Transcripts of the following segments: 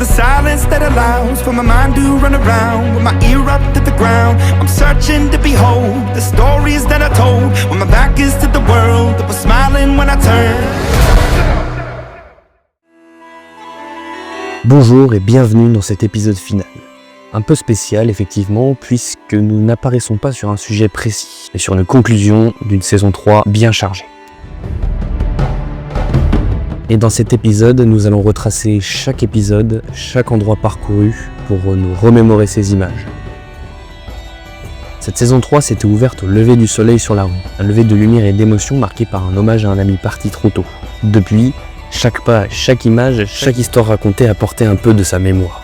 the silence that allows for my mind to run around with my ear up to the ground. I'm searching to behold the stories that I told when my back is to the world that was smiling when I turned. Bonjour et bienvenue dans cet épisode final. Un peu spécial effectivement, puisque nous n'apparaissons pas sur un sujet précis, mais sur une conclusion d'une saison 3 bien chargée. Et dans cet épisode, nous allons retracer chaque épisode, chaque endroit parcouru, pour nous remémorer ces images. Cette saison 3 s'était ouverte au lever du soleil sur la rue, un lever de lumière et d'émotion marqué par un hommage à un ami parti trop tôt. Depuis, chaque pas, chaque image, chaque histoire racontée apportait un peu de sa mémoire.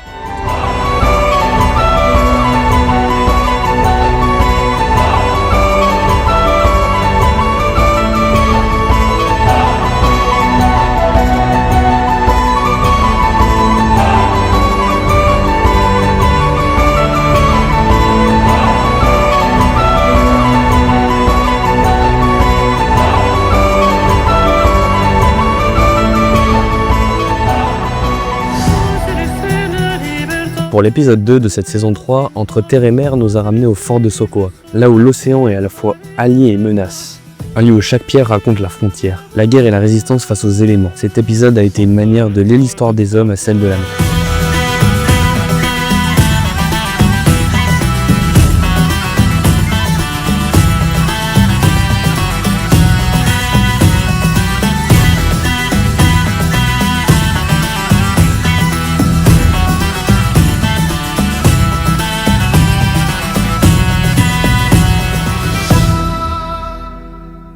Pour l'épisode 2 de cette saison 3, Entre terre et mer nous a ramené au fort de Sokoa, là où l'océan est à la fois allié et menace. Un lieu où chaque pierre raconte la frontière, la guerre et la résistance face aux éléments. Cet épisode a été une manière de lier l'histoire des hommes à celle de la mer.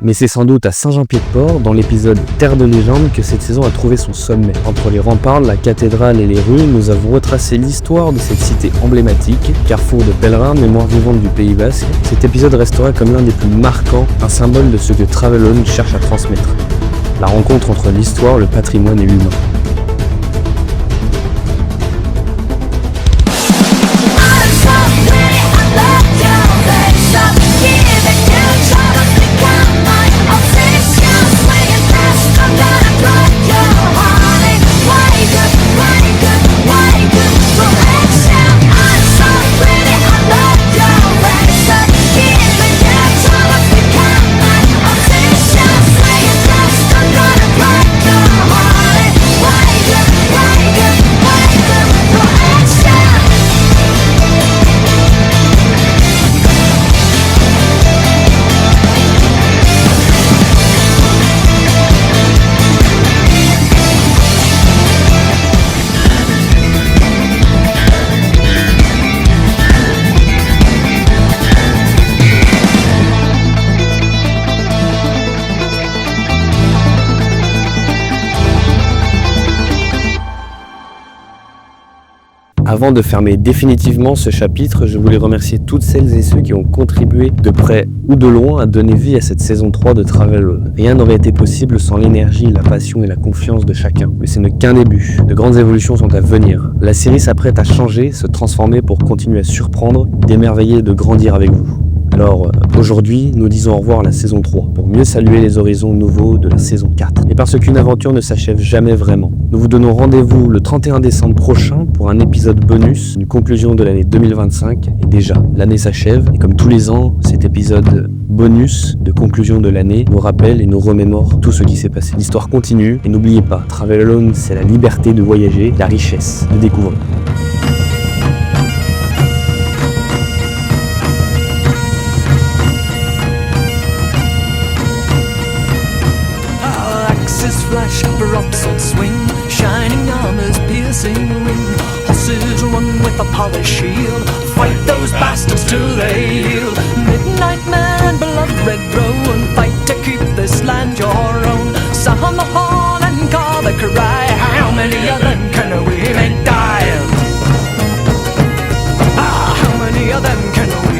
Mais c'est sans doute à Saint-Jean-Pied-de-Port, dans l'épisode Terre de légende, que cette saison a trouvé son sommet. Entre les remparts, la cathédrale et les rues, nous avons retracé l'histoire de cette cité emblématique, carrefour de pèlerins, mémoire vivante du Pays Basque. Cet épisode restera comme l'un des plus marquants, un symbole de ce que Travelone cherche à transmettre. La rencontre entre l'histoire, le patrimoine et l'humain. Avant de fermer définitivement ce chapitre, je voulais remercier toutes celles et ceux qui ont contribué de près ou de loin à donner vie à cette saison 3 de Travelone. Rien n'aurait été possible sans l'énergie, la passion et la confiance de chacun. Mais ce n'est qu'un début. De grandes évolutions sont à venir. La série s'apprête à changer, se transformer pour continuer à surprendre, d'émerveiller et de grandir avec vous. Alors aujourd'hui, nous disons au revoir à la saison 3 pour mieux saluer les horizons nouveaux de la saison 4. Et parce qu'une aventure ne s'achève jamais vraiment, nous vous donnons rendez-vous le 31 décembre prochain pour un épisode bonus, une conclusion de l'année 2025. Et déjà, l'année s'achève et comme tous les ans, cet épisode bonus de conclusion de l'année nous rappelle et nous remémore tout ce qui s'est passé. L'histoire continue et n'oubliez pas, Travelone, c'est la liberté de voyager, la richesse de découvrir. Flash, props on swing, shining armors, piercing ring. Horses run with a polished shield, fight those bastards till they yield. Midnight man, blood red roan, fight to keep this land your own. Sound the horn and call the cry, how many of them can we make die? How many of them can we